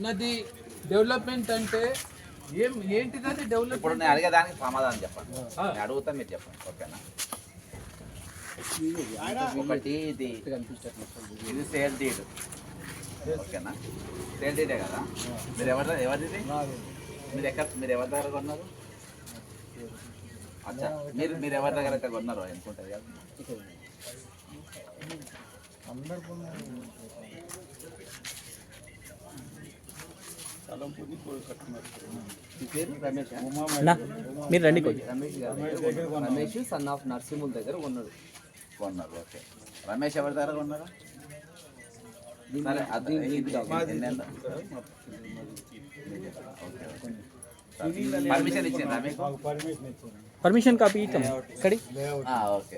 నది డెవలప్మెంట్ అంటే ఏంటిది అది డెవలప్? ఇప్పుడు నేను అడిగేదానికి సమాధానం చెప్పండి. నేను అడుగుతా, మీరు చెప్పండి. ఓకేనా? ఒకటి ఇది సేల్ డీడ్. ఓకేనా? సేల్ డీడే కదా. మీరు ఎవరిది మీరు ఎవరి దగ్గర కొన్నారు? అచ్చా, మీరు ఎవరి దగ్గర అయితే కొన్నారో అనుకుంటారు కదా. మీరు రండి. రమేష్ సన్ ఆఫ్ నర్సింహుల దగ్గర కొన్నాడు. ఓకే. రమేష్ ఎవరి దగ్గర కొన్నారు? పర్మిషన్ ఇచ్చిందా మీకు? పర్మిషన్ కాపీ ఇచ్చాం. ఓకే.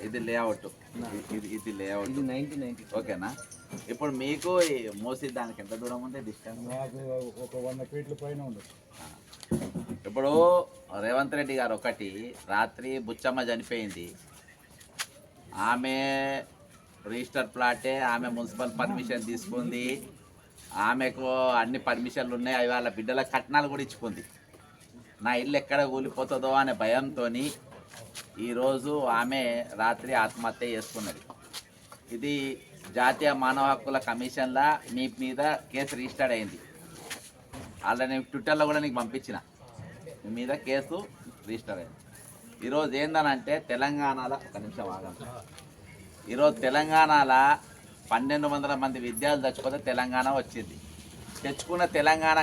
ఇది లేఅవుట్. ఇది లేఅవుట్. ఓకేనా? ఇప్పుడు మీకు మోసి దానికి ఎంత దూరం ఉంది డిస్టెన్స్? ఒక 100 ఫీట్ల పైన ఉంది. ఇప్పుడు రేవంత్ రెడ్డి గారు ఒకటి రాత్రి బుచ్చమ్మ చనిపోయింది, ఆమె రిజిస్టర్ ప్లాటే, ఆమె మున్సిపల్ పర్మిషన్ తీసుకుంది, ఆమెకు అన్ని పర్మిషన్లు ఉన్నాయి, అవి వాళ్ళ బిడ్డల కట్నాలు కూడా ఇచ్చుకుంది. నా ఇల్లు ఎక్కడ కూలిపోతుందో అనే భయంతో ఈరోజు ఆమె రాత్రి ఆత్మహత్య చేసుకున్నది. ఇది జాతీయ మానవ హక్కుల కమిషన్లా మీ మీద కేసు రిజిస్టర్ అయింది. అలా నేను ట్విట్టర్లో కూడా నీకు పంపించిన, మీ మీద కేసు రిజిస్టర్ అయింది. ఈరోజు ఏందనంటే తెలంగాణలో ఒక నిమిషం ఆగండి. ఈరోజు తెలంగాణలో 1200 మంది విద్యార్థులు చచ్చిపోతే తెలంగాణ వచ్చింది. తెచ్చుకున్న తెలంగాణ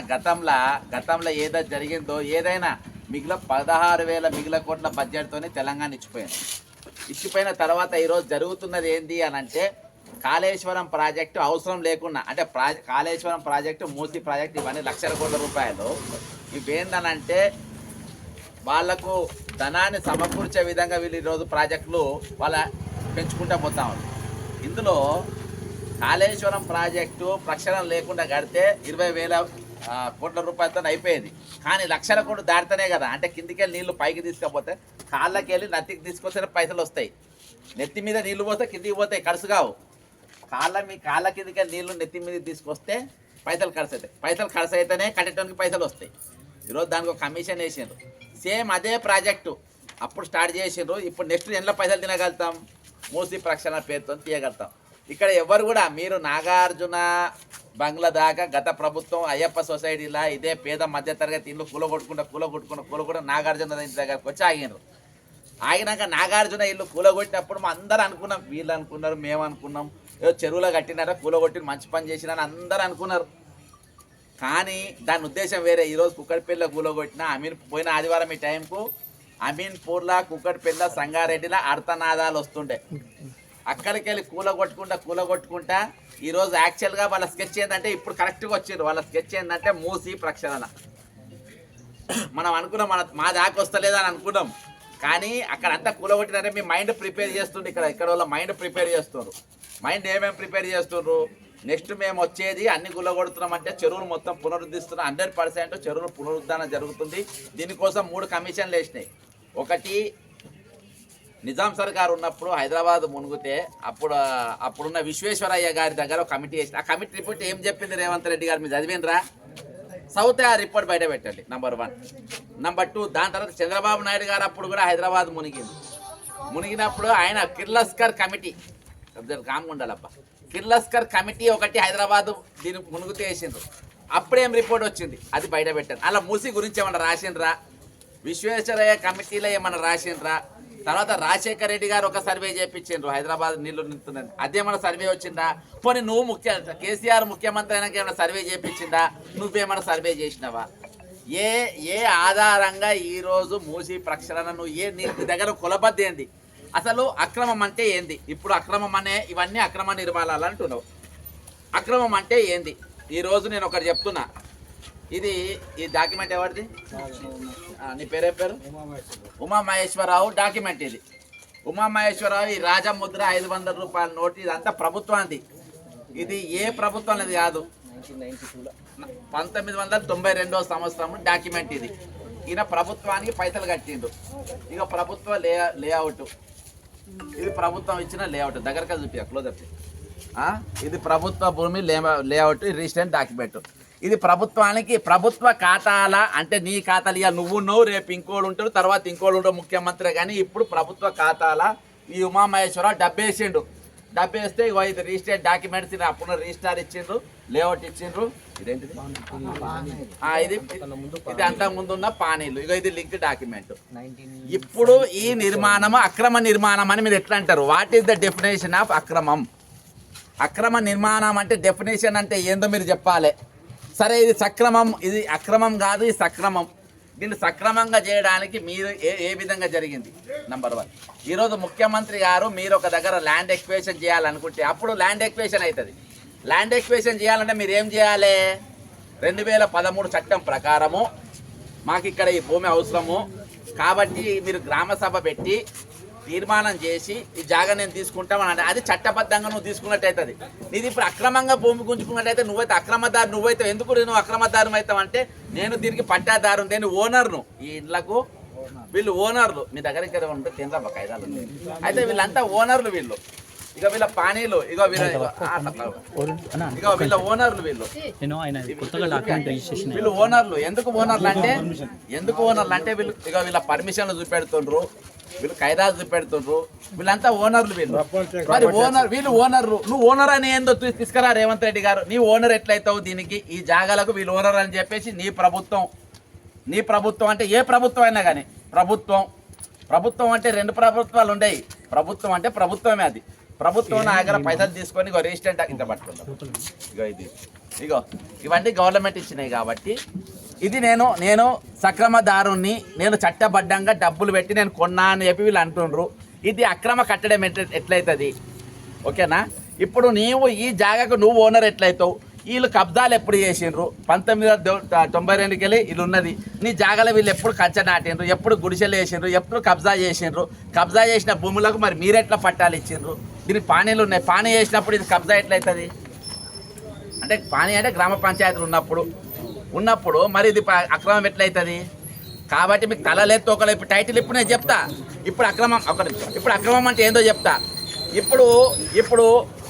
గతంలో ఏదో జరిగిందో ఏదైనా మిగిలిన 16,000 మిగిలిన కోట్ల బడ్జెట్తోనే తెలంగాణ ఇచ్చిపోయిన తర్వాత ఈరోజు జరుగుతున్నది ఏంటి అని అంటే కాళేశ్వరం ప్రాజెక్టు అవసరం లేకుండా, అంటే కాళేశ్వరం ప్రాజెక్టు, మూసీ ప్రాజెక్టు, ఇవన్నీ లక్షల కోట్ల రూపాయలు. ఇవేందనంటే వాళ్లకు ధనాన్ని సమకూర్చే విధంగా వీళ్ళు ఈరోజు ప్రాజెక్టులు వాళ్ళ పెంచుకుంటూ పోతాం. ఇందులో కాళేశ్వరం ప్రాజెక్టు ప్రక్షాళన లేకుండా కడితే 20,000 కోట్ల రూపాయలతో అయిపోయేది. కానీ లక్షల కోట్లు దాటితేనే కదా, అంటే కిందికెళ్ళి నీళ్లు పైకి తీసుకపోతే కాళ్ళకి వెళ్ళి నత్తికి తీసుకొస్తే పైసలు వస్తాయి. నెత్తి మీద నీళ్లు పోతే కిందికి పోతాయి, ఖర్చు కావు. కాళ్ళ కిందికి నీళ్లు నెత్తి మీద తీసుకొస్తే పైసలు ఖర్చు అవుతాయి. పైసలు ఖర్చు అయితేనే కట్టడానికి పైసలు వస్తాయి. ఈరోజు దానికి ఒక కమిషన్ వేసిండ్రు. సేమ్ అదే ప్రాజెక్టు అప్పుడు స్టార్ట్ చేసిండ్రు. ఇప్పుడు నెక్స్ట్ ఎన్ని పైసలు తినగలుగుతాం? మూసీ ప్రక్షాళన పేరుతో తీయగలుగుతాం. ఇక్కడ ఎవరు కూడా మీరు నాగార్జున బంగ్లా దాకా గత ప్రభుత్వం అయ్యప్ప సొసైటీలా ఇదే పేద మధ్యతరగతి ఇల్లు కూలగొట్టుకుంటూ నాగార్జున దగ్గరకు వచ్చి ఆగినారు. ఆగినాక నాగార్జున ఇల్లు కూలగొట్టినప్పుడు మా అందరూ అనుకున్నాం, వీళ్ళు అనుకున్నారు, మేము అనుకున్నాం, ఏదో చెరువులో కట్టినారా, కూలగొట్టి మంచి పని చేసినారని అందరూ అనుకున్నారు. కానీ దాని ఉద్దేశం వేరే. ఈరోజు కుక్కడిపల్లిలో కూలగొట్టిన పోయిన ఆదివారం ఈ టైంకు అమీన్పూర్లా, కుక్కడిపల్లిలో, సంగారెడ్డిలో అర్థనాదాలు వస్తుండే. అక్కడికి వెళ్ళి కూలగొట్టుకుంటా ఈరోజు యాక్చువల్గా వాళ్ళ స్కెచ్ ఏంటంటే ఇప్పుడు కరెక్ట్గా వచ్చిండ్రు. వాళ్ళ స్కెచ్ ఏంటంటే మూసీ ప్రక్షాళన. మనం అనుకున్నాం మా దాకా వస్తలేదని అనుకున్నాం. కానీ అక్కడ అంతా కూలగొట్టినారే మీ మైండ్ ప్రిపేర్ చేస్తుండ్రు. ఇక్కడ వాళ్ళ మైండ్ ప్రిపేర్ చేస్తున్నారు. మైండ్ ఏమేమి ప్రిపేర్ చేస్తున్నారు? నెక్స్ట్ మేము వచ్చేది అన్ని కూలగొడుతున్నాం అంటే చెరువులు మొత్తం పునరుద్ధరిస్తున్నాం. 100% చెరువులు పునరుద్ధరణ జరుగుతుంది. దీనికోసం 3 కమిషన్లు వేసినాయి. ఒకటి నిజాం సర్కార్ ఉన్నప్పుడు హైదరాబాద్ మునిగితే అప్పుడున్న విశ్వేశ్వరయ్య గారి దగ్గర ఒక కమిటీ వేసి, ఆ కమిటీ రిపోర్ట్ ఏం చెప్పింది రేవంత్ రెడ్డి గారు మీరు చదివినరా? సౌత్ ఆ రిపోర్ట్ బయట పెట్టండి. నంబర్ 1. నంబర్ 2, దాని తర్వాత చంద్రబాబు నాయుడు గారు అప్పుడు కూడా హైదరాబాద్ మునిగినప్పుడు ఆయన కిర్లస్కర్ కమిటీ, కామగుండాలబ్బా, కిర్లస్కర్ కమిటీ ఒకటి హైదరాబాద్ దీన్ని మునుగుతూ వేసిండ్రు. అప్పుడేం రిపోర్ట్ వచ్చింది అది బయట పెట్టండి. అలా మూసీ గురించి ఏమన్నా రాసిండ్రా? విశ్వేశ్వరయ్య కమిటీలో ఏమన్నా రాసిండ్రా? తర్వాత రాజశేఖర రెడ్డి గారు ఒక సర్వే చేయించిండ్రు, హైదరాబాద్ నీళ్లు నింపుతుందని. అదేమన్నా సర్వే వచ్చిందా? పోనీ నువ్వు కేసీఆర్ ముఖ్యమంత్రి అయినాక ఏమైనా సర్వే చేయించిందా? నువ్వేమన్నా సర్వే చేసినావా? ఏ ఆధారంగా ఈరోజు మూసీ ప్రక్షాళన నువ్వు నీ దగ్గర కొలబద్ది ఏంది? అసలు అక్రమం అంటే ఏంది? ఇప్పుడు అక్రమం అనే ఇవన్నీ అక్రమ నిర్మాణాలు అంటున్నావు. అక్రమం అంటే ఏంది? ఈరోజు నేను ఒకటి చెప్తున్నా. ఈ డాక్యుమెంట్ ఎవరిది? నీ పేరేం పేరు? ఉమామహేశ్వరరావు డాక్యుమెంట్. ఇది ఉమామహేశ్వరరావు ఈ రాజముద్ర 500 రూపాయల నోటు. ఇదంతా ప్రభుత్వానికి. ఇది ఏ ప్రభుత్వం అనేది కాదు, 1992వ సంవత్సరం డాక్యుమెంట్ ఇది. ఈయన ప్రభుత్వానికి పైసలు కట్టిండు. ఇక ప్రభుత్వ లేఅవుట్, ఇది ప్రభుత్వం ఇచ్చిన లేఅవుట్. దగ్గరగా చూపి, క్లోజ్ అప్. ఇది ప్రభుత్వ భూమి లేఅవుట్ రిజిస్ట్రేషన్ డాక్యుమెంట్. ఇది ప్రభుత్వానికి ప్రభుత్వ ఖాతాల అంటే నీ ఖాతాలు ఇక నువ్వు రేపు ఇంకోడు ఉంటాడు, తర్వాత ఇంకోడు ఉంటాడు ముఖ్యమంత్రి. కానీ ఇప్పుడు ప్రభుత్వ ఖాతాల ఈ ఉమామహేశ్వరరావు డబ్బేసిండు. డబ్బేస్తే ఇగో ఇది రిజిస్ట్రేషన్ డాక్యుమెంట్స్ అప్పుడు రిజిస్టర్ ఇచ్చిండ్రు, లేఅవుట్ ఇచ్చిండ్రు. ఇదేంటిది? ఇది అంతకు ముందు ఉన్న పానీలు. ఇగో ఇది లింక్ డాక్యుమెంట్. ఇప్పుడు ఈ నిర్మాణము అక్రమ నిర్మాణం అని మీరు ఎట్లా అంటారు? What is the definition of అక్రమం? అక్రమ నిర్మాణం అంటే డెఫినేషన్ అంటే ఏందో మీరు చెప్పాలి. సరే ఇది సక్రమం, ఇది అక్రమం కాదు, ఇది సక్రమం. దీన్ని సక్రమంగా చేయడానికి మీరు ఏ విధంగా జరిగింది? నంబర్ 1, ఈరోజు ముఖ్యమంత్రి గారు మీరు ఒక దగ్గర ల్యాండ్ ఎక్విజిషన్ చేయాలనుకుంటే అప్పుడు ల్యాండ్ ఎక్విజిషన్ అవుతుంది. ల్యాండ్ ఎక్విజిషన్ చేయాలంటే మీరు ఏం చేయాలి? 2013 చట్టం ప్రకారము మాకు ఇక్కడ ఈ భూమి అవసరము కాబట్టి మీరు గ్రామ సభ పెట్టి తీర్మానం చేసి ఈ జాగా నేను తీసుకుంటామని అది చట్టబద్ధంగా నువ్వు తీసుకున్నట్టు అవుతుంది. నీది ఇప్పుడు అక్రమంగా భూమి గుంజుకున్నట్టయితే నువ్వైతే అక్రమదారు, నువ్వైతే ఎందుకు నువ్వు అక్రమదారు అవుతావు అంటే నేను దీనికి పట్టాదారు, నేను ఓనర్ను. ఈ ఇళ్లకు వీళ్ళు ఓనర్లు. మీ దగ్గర ఇక్కడ ఉంటే కేంద్ర కాయిదాలు ఉన్నాయి. అయితే వీళ్ళంతా ఓనర్లు. వీళ్ళు ఇక వీళ్ళ పానీలు ఇగో వీళ్ళ ఓనర్లు. వీళ్ళు ఓనర్లు. ఎందుకు ఓనర్లు అంటే వీళ్ళు ఇక వీళ్ళ పర్మిషన్లు చూపెడుతుండ్రు, వీళ్ళు ఖైరాజు చూపెడుతుండ్రు. వీళ్ళంతా ఓనర్లు. వీళ్ళు మరి వీళ్ళు ఓనర్లు. నువ్వు ఓనర్ అని ఏందో తీసుకురా రేవంత్ రెడ్డి గారు. నీ ఓనర్ ఎట్లయితావు? దీనికి ఈ జాగాలకు వీళ్ళు ఓనర్ అని చెప్పేసి నీ ప్రభుత్వం అంటే ఏ ప్రభుత్వం అయినా కానీ ప్రభుత్వం అంటే 2 ప్రభుత్వాలు ఉండేవి. ప్రభుత్వం అంటే ప్రభుత్వమే. అది ప్రభుత్వం నా దగ్గర పైసలు తీసుకొని ఇగో రిజిస్ట్రేట్ ఇంత పట్టుకుంటాం. ఇగో ఇవన్నీ గవర్నమెంట్ ఇచ్చినాయి కాబట్టి ఇది నేను సక్రమదారుణ్ణి, నేను చట్టబద్ధంగా డబ్బులు పెట్టి నేను కొన్నా అని చెప్పి వీళ్ళు అంటుండ్రు. ఇది అక్రమ కట్టడం ఎట్లయితుంది? ఓకేనా? ఇప్పుడు నీవు ఈ జాగాకు నువ్వు ఓనర్ ఎట్లయితావు? వీళ్ళు కబ్జాలు ఎప్పుడు చేసిండ్రు? 1992కి వెళ్ళి వీళ్ళు ఉన్నది. నీ జాగాలో వీళ్ళు ఎప్పుడు కంచె నాటిండ్రు, ఎప్పుడు గుడిసెలు వేసిండ్రు, ఎప్పుడు కబ్జా చేసిండ్రు? కబ్జా చేసిన భూములకు మరి మీరెట్లా పట్టాలు ఇచ్చిండ్రు? దీనికి పానీలు ఉన్నాయి. పానీ చేసినప్పుడు ఇది కబ్జా ఎట్లయితుంది? అంటే పానీ అంటే గ్రామ పంచాయతీలు ఉన్నప్పుడు మరి ఇది అక్రమం ఎట్లయితుంది? కాబట్టి మీకు తలలేదు తోకలేదు. ఇప్పుడు టైటిల్ ఇప్పుడు నేను చెప్తా. ఇప్పుడు అక్రమం అంటే ఏందో చెప్తా. ఇప్పుడు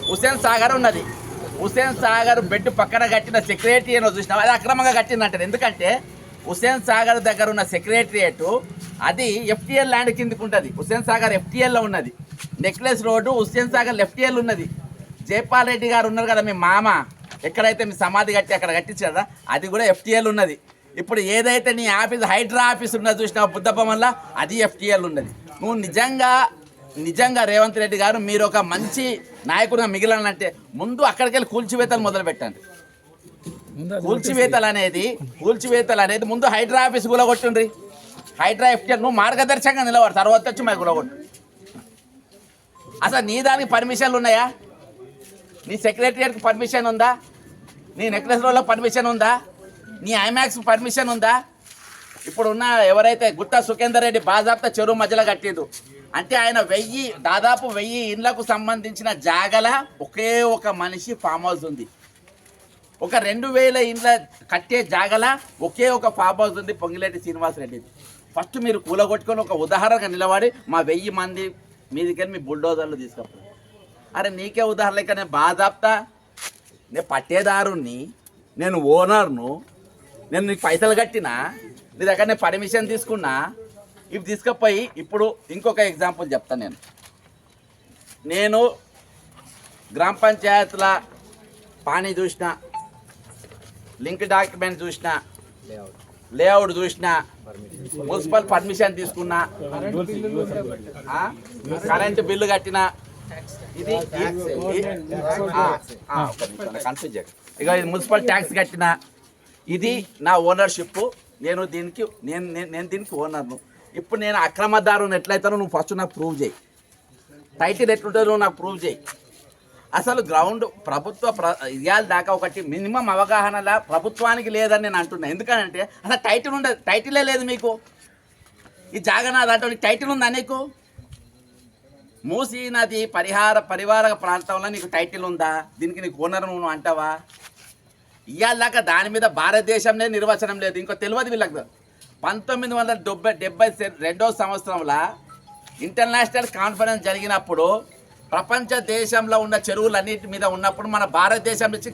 హుస్సేన్ సాగర్ ఉన్నది. హుస్సేన్ సాగర్ బెడ్ పక్కన కట్టిన సెక్రటరియట్ చూసినాం, అది అక్రమంగా కట్టిందంటారు. ఎందుకంటే హుస్సేన్ సాగర్ దగ్గర ఉన్న సెక్రటరియట్ అది FTL ల్యాండ్ కిందకి ఉంటుంది. హుస్సేన్ సాగర్ FTLలో ఉన్నది. Necklace road Hussain Sagar FTL ఉన్నది. జైపాల్ రెడ్డి గారు ఉన్నారు కదా మీ మామ, ఎక్కడైతే మీ సమాధి కట్టి అక్కడ కట్టించారు కదా, అది కూడా FTL ఉన్నది. ఇప్పుడు ఏదైతే నీ ఆఫీస్ హైడ్రా ఆఫీస్ ఉన్నది చూసినావు బుద్ధప్పమల్లా, అది FTL ఉన్నది. నువ్వు నిజంగా రేవంత్ రెడ్డి గారు మీరు ఒక మంచి నాయకుడిగా మిగిలినంటే ముందు అక్కడికి వెళ్ళి కూల్చివేతలు మొదలు పెట్టండి. కూల్చివేతలు అనేది ముందు హైడ్రా ఆఫీస్ గులగొట్టుండ్రి. హైడ్రా FTL నువ్వు మార్గదర్శకంగా నిలబడు, తర్వాత వచ్చి మాకు గులగొట్టు. అసలు నీ దానికి పర్మిషన్లు ఉన్నాయా? నీ సెక్రటరియట్కి పర్మిషన్ ఉందా? నీ నెక్లెస్ రోడ్లో పర్మిషన్ ఉందా? నీ ఐమాక్స్ పర్మిషన్ ఉందా? ఇప్పుడున్న ఎవరైతే గుత్తా సుఖేందర్ రెడ్డి బాజాబ్తా చెరువు మధ్యలో కట్టిండు అంటే ఆయన దాదాపు 1000 ఇండ్లకు సంబంధించిన జాగల ఒకే ఒక మనిషి ఫామ్ హౌస్ ఉంది. ఒక 2000 ఇండ్ల కట్టే జాగల ఒకే ఒక ఫామ్ హౌస్ ఉంది, పొంగిలేటి శ్రీనివాసరెడ్డిది. ఫస్ట్ మీరు కూలగొట్టుకొని ఒక ఉదాహరణగా నిలబడి మా 1000 మంది మీదికెళ్ళి మీ బుల్డోజర్లు తీసుకపోయి, అరే నీకే ఉదాహరణ లెక్క నేను బాజాబ్తా నేను పట్టేదారుణ్ణి, నేను ఓనర్ను, నేను నీకు పైసలు కట్టినా, నీ దగ్గర నేను పర్మిషన్ తీసుకున్నా, ఇవి తీసుకుపోయి ఇప్పుడు ఇంకొక ఎగ్జాంపుల్ చెప్తాను. నేను గ్రామ పంచాయతీల పానీ చూసిన, లింక్ డాక్యుమెంట్ చూసిన, లేఅవుట్ చూసిన, మున్సిపల్ పర్మిషన్ తీసుకున్నా, కరెంటు బిల్లు కట్టిన, ఇది కన్ఫ్యూజ్ ఇక ఇది మున్సిపల్ ట్యాక్స్ కట్టిన, ఇది నా ఓనర్షిప్. నేను దీనికి ఓనర్ను. ఇప్పుడు నేను అక్రమదారుని ఎట్లయితానో నువ్వు ఫస్ట్ నాకు ప్రూవ్ చేయి. టైటిల్ ఎట్లుంటుందో నువ్వు నాకు ప్రూవ్ చేయి. అసలు గ్రౌండ్ ఇవాళ దాకా ఒకటి మినిమం అవగాహనలా ప్రభుత్వానికి లేదని నేను అంటున్నా. ఎందుకంటే అసలు టైటిల్ ఉండదు, టైటిలే లేదు మీకు. ఈ జాగనాథ్ అంటే టైటిల్ ఉందా నీకు? మూసీ నది పరివార ప్రాంతంలో నీకు టైటిల్ ఉందా? దీనికి నీకు ఓనర్ నువ్వు అంటావా? ఇవాళ దాకా దాని మీద భారతదేశంలో నిర్వచనం లేదు. ఇంకో తెలియదు వీళ్ళకి. 1972వ సంవత్సరంలో ఇంటర్నేషనల్ కాన్ఫరెన్స్ జరిగినప్పుడు ప్రపంచ దేశంలో ఉన్న చెరువులన్నిటి మీద ఉన్నప్పుడు మన భారతదేశం నుంచి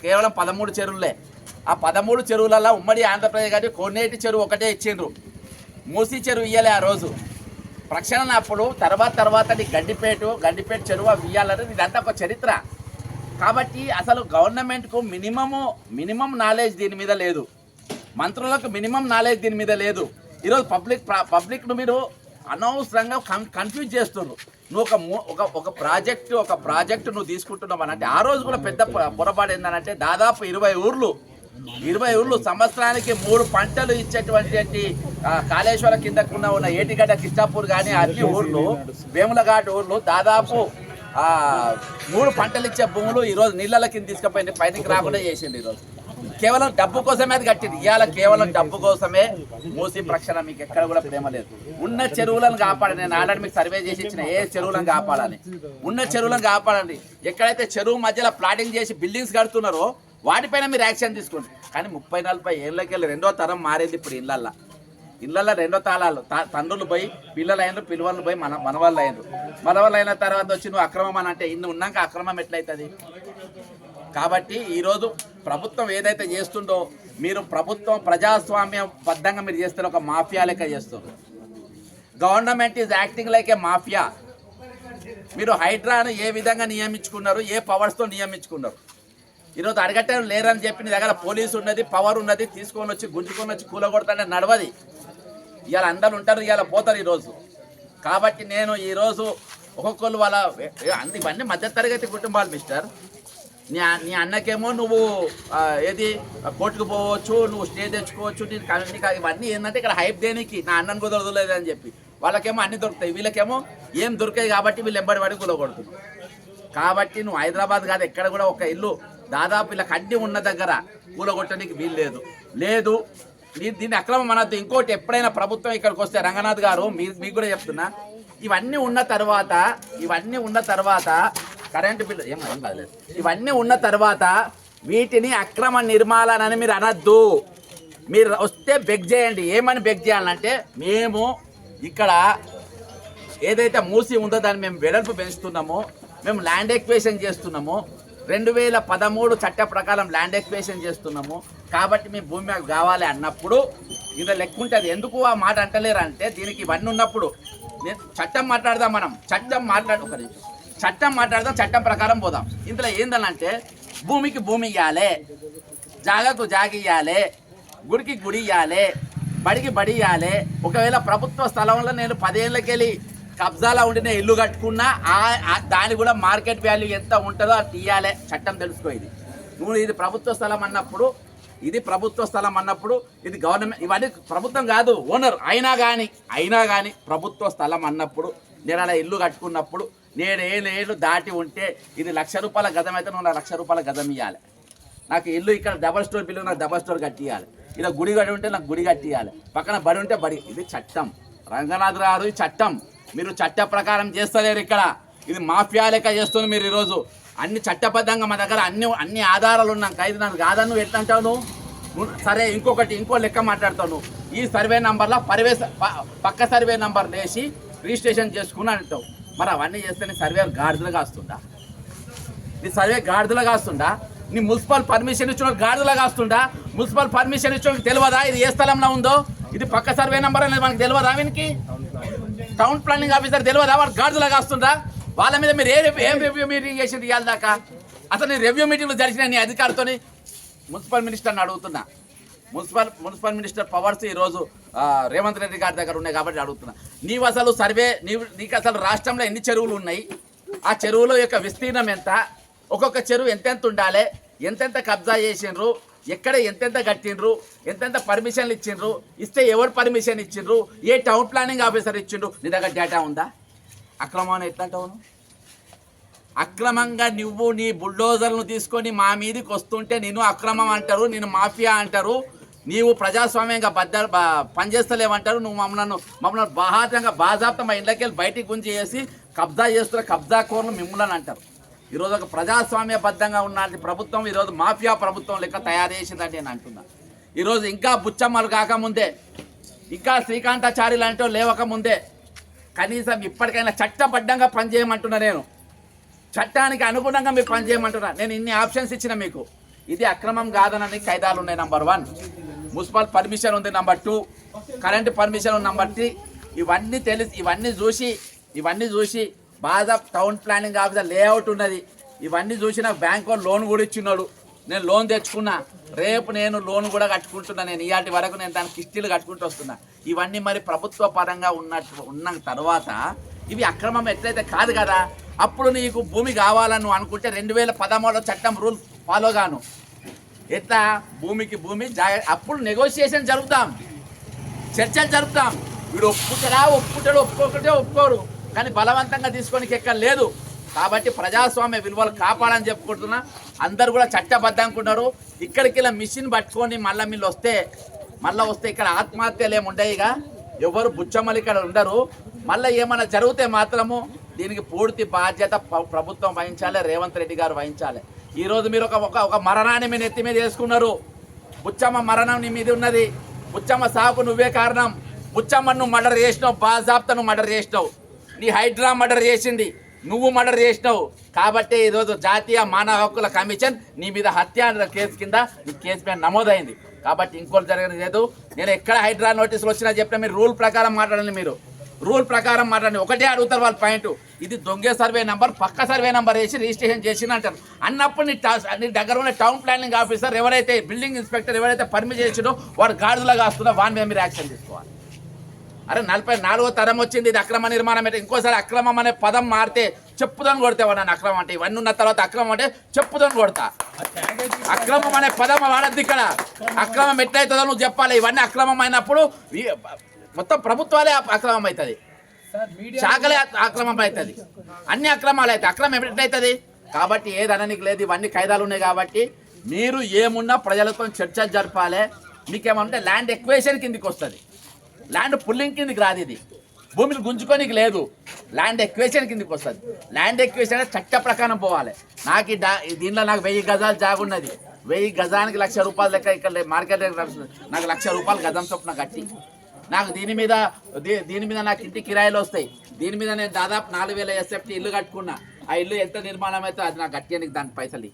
కేవలం 13 చెరువులే. ఆ 13 చెరువులలో ఉమ్మడి ఆంధ్రప్రదేశ్ కానీ కోనేటి చెరువు ఒకటే ఇచ్చిండ్రు, మూసీ చెరువు ఇయ్యలే ఆ రోజు ప్రక్షాళన. అప్పుడు తర్వాత గండిపేట చెరువు అవి ఇయ్యాలంటే ఇదంతా ఒక చరిత్ర. కాబట్టి అసలు గవర్నమెంట్కు మినిమం నాలెడ్జ్ దీని మీద లేదు, మంత్రులకు మినిమం నాలెడ్జ్ దీని మీద లేదు. ఈరోజు పబ్లిక్ను మీరు అనవసరంగా కన్ఫ్యూజ్ చేస్తున్నారు. నువ్వు ఒక ప్రాజెక్టు నువ్వు తీసుకుంటున్నావు అంటే ఆ రోజు కూడా పెద్ద పొరపాటు ఏంటంటే దాదాపు 20 ఊర్లు సంవత్సరానికి 3 పంటలు ఇచ్చేటువంటి కాళేశ్వరం కిందకున్న ఉన్న ఏటిగడ్డ కిష్టాపూర్ కానీ అన్ని ఊర్లు వేములఘాట్ ఊర్లు దాదాపు 3 పంటలు ఇచ్చే భూములు ఈరోజు నీళ్ళ కింద తీసుకుపోయింది, పైనకి రాకుండా చేసింది. ఈరోజు కేవలం డబ్బు కోసమే అది కట్టింది. ఇవాళ కేవలం డబ్బు కోసమే మూసి ప్రక్షాళన. మీకు ఎక్కడ కూడా ప్రేమ లేదు. ఉన్న చెరువులను కాపాడండి. నేను ఆల్రెడీ మీకు సర్వే చేసి ఇచ్చిన ఏ చెరువులను కాపాడాలి, ఉన్న చెరువులను కాపాడండి. ఎక్కడైతే చెరువు మధ్యలో ప్లాటింగ్ చేసి బిల్డింగ్స్ కడుతున్నారో వాటిపైన మీరు యాక్షన్ తీసుకోండి. కానీ 30-40 ఏళ్ళకెళ్ళి 2వ తరం మారింది. ఇప్పుడు ఇళ్ళల్లో 2వ తాళాలు, తండ్రులు పోయి పిల్లలు అయినారు, పిల్లవాళ్ళు పోయి మనవాళ్ళు అయిన తర్వాత వచ్చి నువ్వు అక్రమం అని అంటే ఇన్ని ఉన్నాక అక్రమం ఎట్లయితుంది? కాబట్టి ఈరోజు ప్రభుత్వం ఏదైతే చేస్తుందో మీరు ప్రభుత్వం ప్రజాస్వామ్యబద్ధంగా మీరు చేస్తారు, ఒక మాఫియా లెక్క చేస్తున్నారు. Government is acting like A mafia. మీరు హైడ్రాను ఏ విధంగా నియమించుకున్నారు, ఏ పవర్స్తో నియమించుకున్నారు? ఈరోజు అడగట్టం లేరని చెప్పి నీ దగ్గర పోలీసు ఉన్నది, పవర్ ఉన్నది, గుంజుకొని వచ్చి కూలగొడతానే నడవది. ఇవాళ అందరూ ఉంటారు, ఇవాళ పోతారు ఈరోజు. కాబట్టి నేను ఈరోజు ఒక్కొక్కరు వాళ్ళ ఇవన్నీ మధ్యతరగతి కుటుంబాలు మిస్టర్. నీ అన్నకేమో నువ్వు ఏది కోర్టుకు పోవచ్చు, నువ్వు స్టే తెచ్చుకోవచ్చు, నీకు ఇవన్నీ ఏంటంటే ఇక్కడ హైప్ దేనికి నా అన్నను కుదరదులేదు అని చెప్పి వాళ్ళకేమో అన్ని దొరుకుతాయి, వీళ్ళకేమో ఏం దొరికాయి కాబట్టి వీళ్ళు ఎంబడి కూలగొడుతుంది. కాబట్టి నువ్వు హైదరాబాద్ కాదు ఎక్కడ కూడా ఒక ఇల్లు దాదాపు ఇలా కడ్డి ఉన్న దగ్గర కూలగొట్టడానికి వీలు లేదు. దీన్ని అక్రమం అనద్దు. ఇంకోటి ఎప్పుడైనా ప్రభుత్వం ఇక్కడికి వస్తే రంగనాథ్ గారు మీకు కూడా చెప్తున్నా, ఇవన్నీ ఉన్న తర్వాత కరెంటు బిల్లు ఏం కాలేదు, ఇవన్నీ ఉన్న తర్వాత వీటిని అక్రమ నిర్మాణాలని మీరు అనద్దు. మీరు వస్తే బెగ్ చేయండి. ఏమని బెగ్ చేయాలంటే మేము ఇక్కడ ఏదైతే మూసి ఉందో దాన్ని మేము వెడల్పు పెంచుతున్నామో, మేము ల్యాండ్ ఎక్వేషన్ చేస్తున్నాము, 2013 చట్ట ప్రకారం ల్యాండ్ ఎక్వేషన్ చేస్తున్నాము. కాబట్టి మీ భూమి మాకు కావాలి అన్నప్పుడు ఇందులో లెక్క ఉంటుంది. ఎందుకు ఆ మాట అంటలేరు అంటే దీనికి ఇవన్నీ ఉన్నప్పుడు నేను చట్టం మాట్లాడదాం, చట్టం మాట్లాడదాం, చట్టం ప్రకారం పోదాం. ఇందులో ఏందనంటే భూమికి భూమి ఇవ్వాలి, జాగకు జాగ ఇవ్వాలి, గుడికి గుడి ఇవ్వాలి, బడికి బడి ఇవ్వాలి. ఒకవేళ ప్రభుత్వ స్థలంలో నేను 10 ఏళ్ళకెళ్ళి కబ్జాలో ఉండిన ఇల్లు కట్టుకున్నా దాని కూడా మార్కెట్ వాల్యూ ఎంత ఉంటుందో అది ఇవ్వాలి. చట్టం తెలుసుకో. ఇది ప్రభుత్వ స్థలం అన్నప్పుడు ఇది గవర్నమెంట్, ఇవన్నీ ప్రభుత్వం కాదు, ఓనర్ అయినా కానీ ప్రభుత్వ స్థలం అన్నప్పుడు నేను అలా ఇల్లు కట్టుకున్నప్పుడు నేను ఏళ్ళు దాటి ఉంటే ఇది ₹1,00,000 గజం అయితే నువ్వు ₹1,00,000 గజం ఇవ్వాలి. నాకు ఇల్లు ఇక్కడ డబల్ స్టోర్ బిల్లు నాకు డబల్ స్టోర్ కట్టియాలి. ఇలా గుడి గడి ఉంటే నాకు గుడి కట్టియాలి. పక్కన బడి ఉంటే బడి. ఇది చట్టం. రంగనాథ్ గారు ఈ చట్టం మీరు చట్ట ప్రకారం చేస్తలేరు. ఇక్కడ ఇది మాఫియా లెక్క చేస్తుంది మీరు. ఈరోజు అన్ని చట్టబద్ధంగా మా దగ్గర అన్ని ఆధారాలు ఉన్నాక ఇది నాకు కాదని నువ్వు ఎట్లా అంటావు? నువ్వు సరే ఇంకో లెక్క మాట్లాడతావు. నువ్వు ఈ సర్వే నంబర్లో పక్క సర్వే నంబర్ వేసి రిజిస్ట్రేషన్ చేసుకుని అంటావు. మరి అవన్నీ చేస్తే నీ సర్వే గాడిదలుగా వస్తుందా? నీ మున్సిపల్ పర్మిషన్ ఇచ్చిన గాడిదలుగా వస్తుందా? మున్సిపల్ పర్మిషన్ ఇచ్చిన తెలియదా ఇది ఏ స్థలంలో ఉందో? ఇది పక్క సర్వే నంబర్ అనేది మనకు తెలియదా? వీనికి టౌన్ ప్లానింగ్ ఆఫీసర్ తెలియదా? వాడు గాడిదలుగా వస్తుందా? వాళ్ళ మీద మీరు ఏం రివ్యూ మీటింగ్ చేసి ఇవ్వాలి దాకా? అసలు నీ రివ్యూ మీటింగ్లు జరిగిన నీ అధికారితో మున్సిపల్ మినిస్టర్ని అడుగుతున్నా. మున్సిపల్ మినిస్టర్ పవర్స్ ఈరోజు రేవంత్ రెడ్డి గారి దగ్గర ఉన్నాయి కాబట్టి అడుగుతున్నా. నీవు అసలు సర్వే నీకు అసలు రాష్ట్రంలో ఎన్ని చెరువులు ఉన్నాయి, ఆ చెరువుల యొక్క విస్తీర్ణం ఎంత, ఒక్కొక్క చెరువు ఎంతెంత ఉండాలి, ఎంతెంత కబ్జా చేసిండ్రు, ఎక్కడ ఎంతెంత కట్టిండ్రు, ఎంతెంత పర్మిషన్లు ఇచ్చిండ్రు, ఇస్తే ఎవరు పర్మిషన్ ఇచ్చిండ్రు, ఏ టౌన్ ప్లానింగ్ ఆఫీసర్ ఇచ్చిండ్రు, నీ దగ్గర డేటా ఉందా? అక్రమం ఎట్లా అంటావు? అక్రమంగా నువ్వు నీ బుల్డోజర్లను తీసుకొని మా మీదకి వస్తుంటే నేను అక్రమం అంటారు, నేను మాఫియా అంటారు, నీవు ప్రజాస్వామ్యంగా పనిచేస్తలేమంటారు. నువ్వు మమ్మల్ని బాజాప్తా మా ఇళ్ళకెళ్ళి బయటికి గుంజి చేసి కబ్జా చేస్తున్న కబ్జా కోర్లు మిమ్మల్ని అంటారు. ఈరోజు ఒక ప్రజాస్వామ్యబద్ధంగా ఉన్న ప్రభుత్వం ఈరోజు మాఫియా ప్రభుత్వం లెక్క తయారు చేసిందంటే నేను అంటున్నా. ఈరోజు ఇంకా బుచ్చమ్మలు కాకముందే, ఇంకా శ్రీకాంతాచార్యులు అంటూ లేవకముందే కనీసం ఇప్పటికైనా చట్టబద్ధంగా పనిచేయమంటున్నా. నేను చట్టానికి అనుగుణంగా మీరు పని చేయమంటున్నా. నేను ఇన్ని ఆప్షన్స్ ఇచ్చిన మీకు. ఇది అక్రమం కాదనని ఖైదాలు ఉన్నాయి నంబర్ 1, మున్సిపల్ పర్మిషన్ ఉంది నంబర్ 2, కరెంట్ పర్మిషన్ ఉంది నంబర్ 3. ఇవన్నీ తెలిసి ఇవన్నీ చూసి బాగా టౌన్ ప్లానింగ్ ఆఫీసర్ లేఅవుట్ ఉన్నది. ఇవన్నీ చూసి నాకు బ్యాంక్ వాళ్ళు లోన్ కూడా ఇచ్చిన్నాడు. నేను లోన్ తెచ్చుకున్నా. రేపు నేను లోన్ కూడా కట్టుకుంటున్నా. నేను ఇవాటి వరకు నేను దానికి కిస్తీలు కట్టుకుంటూ వస్తున్నా. ఇవన్నీ మరి ప్రభుత్వ పరంగా ఉన్న తర్వాత ఇవి అక్రమం ఎట్లయితే కాదు కదా. అప్పుడు నీకు భూమి కావాలని నువ్వు అనుకుంటే 2013 చట్టం రూల్ ఫాలో గాను. ఎట్లా భూమికి భూమి అప్పుడు నెగోషియేషన్ జరుపుతాం, చర్చలు జరుపుతాం. వీడు ఒప్పుకుంటాడు, ఒప్పుకోరు. కానీ బలవంతంగా తీసుకోనికి ఎక్కడ లేదు. కాబట్టి ప్రజాస్వామ్య విలువలు కాపాడని చెప్పుకుంటున్నా. అందరు కూడా చట్టబద్ధంగా ఉన్నారు. ఇక్కడికి ఇలా మిషన్ పట్టుకొని మళ్ళీ వస్తే ఇక్కడ ఆత్మహత్యలు ఏమి ఉండయిగా. ఎవరు బుచ్చమ్మలు ఇక్కడ ఉండరు. మళ్ళీ ఏమైనా జరిగితే మాత్రము దీనికి పూర్తి బాధ్యత ప్రభుత్వం వహించాలి, రేవంత్ రెడ్డి గారు వహించాలి. ఈరోజు మీరు ఒక మరణాన్ని మీ నెత్తి మీద వేసుకున్నారు. బుచ్చమ్మ మరణం నీ మీద ఉన్నది. బుచ్చమ్మ సాకు నువ్వే కారణం. బుచ్చమ్మ నువ్వు మర్డర్ చేసినావు, బాజాబ్తా నువ్వు మర్డర్ చేసినావు. నీ హైడ్రా మర్డర్ చేసింది, నువ్వు మర్డర్ చేసినావు. కాబట్టి ఈరోజు జాతీయ మానవ హక్కుల కమిషన్ నీ మీద హత్య కేసు కింద నీ కేసు మీద నమోదైంది. కాబట్టి ఇంకోటి జరగదు లేదు. నేను ఎక్కడ హైడ్రా నోటీసులు వచ్చినా చెప్పినా మీరు రూల్ ప్రకారం మాట్లాడండి. మీరు రూల్ ప్రకారం మాట్లాడండి. ఒకటే అడుగుతారు వాళ్ళ పాయింట్, ఇది దొంగ సర్వే నెంబర్, పక్క సర్వే నెంబర్ వేసి రిజిస్ట్రేషన్ చేసిన అంటారు. అన్నప్పుడు నీ దగ్గర ఉన్న టౌన్ ప్లానింగ్ ఆఫీసర్ ఎవరైతే బిల్డింగ్ ఇన్స్పెక్టర్ ఎవరైతే పర్మిషన్ చేసినో వాడు గాడిదలాగా వస్తుందో వాని మీద మీరు యాక్షన్ తీసుకోవాలి. అరే 44వ తరం వచ్చింది, ఇది అక్రమ నిర్మాణం. అంటే ఇంకోసారి అక్రమం అనే పదం మారితే చెప్పుదని కొడతావా నన్ను? అక్రమం అంటే ఇవన్నీ ఉన్న తర్వాత అక్రమం అంటే చెప్పుదని కొడతా. అక్రమం అనే పదం వాడద్దు ఇక్కడ. అక్రమం ఎట్లయితుందో నువ్వు చెప్పాలి. ఇవన్నీ అక్రమం అయినప్పుడు మొత్తం ప్రభుత్వాలే అక్రమం అవుతుంది, శాఖలే అక్రమం అవుతుంది, అన్ని అక్రమాలు అవుతాయి. అక్రమం ఎట్లయితుంది? కాబట్టి ఏది అననికి లేదు. ఇవన్నీ ఖైదాలు ఉన్నాయి. కాబట్టి మీరు ఏమున్నా ప్రజలతో చర్చలు జరపాలి. మీకేమంటే ల్యాండ్ ఎక్వేషన్ కిందికి వస్తుంది, ల్యాండ్ పుల్లింగ్ కిందికి రాదు. ఇది భూమిని గుంజుకోనికి లేదు, ల్యాండ్ ఎక్వేషన్ కిందికి వస్తుంది. ల్యాండ్ ఎక్వేషన్ చట్ట ప్రకారం పోవాలి. నాకు దీనిలో నాకు 1000 గజాలు జాగున్నది. 1000 గజానికి ₹1,00,000 లెక్క ఇక్కడ మార్కెట్ నాకు ₹1,00,000 గజం చొప్పున కట్టి నాకు దీని మీద నాకు ఇంటి కిరాయిలు వస్తాయి. దీని మీద నేను దాదాపు 4,000 SFT ఇల్లు కట్టుకున్నా. ఆ ఇల్లు ఎంత నిర్మాణం అయితే అది నాకు కట్టేయడానికి దానికి పైసలు.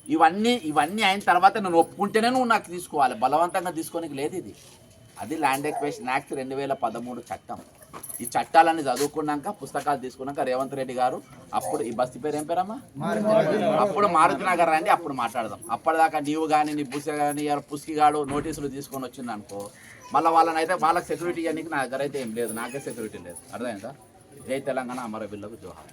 ఇవన్నీ అయిన తర్వాత నేను ఒప్పుకుంటేనే నువ్వు నాకు తీసుకోవాలి, బలవంతంగా తీసుకోనికి లేదు. ఇది అది ల్యాండ్ ఎక్వేషన్ యాక్ట్ 2013 చట్టం. ఈ చట్టాలన్నీ చదువుకున్నాక పుస్తకాలు తీసుకున్నాక రేవంత్ రెడ్డి గారు అప్పుడు ఈ బస్తీ పేరు ఏం పేరమ్మా అప్పుడు మారుతి నగర్ రండి, అప్పుడు మాట్లాడదాం. అప్పటిదాకా నీవు కానీ నీ బుస్ కానీ పుస్కిగాడు నోటీసులు తీసుకొని వచ్చింది అనుకో, మళ్ళీ వాళ్ళనైతే వాళ్ళకి సెక్యూరిటీ ఇవ్వడానికి నా దగ్గర అయితే ఏం లేదు, నాకే సెక్యూరిటీ లేదు. అర్థమైందా? జై తెలంగాణ, అమరవీరులకు జోహార్.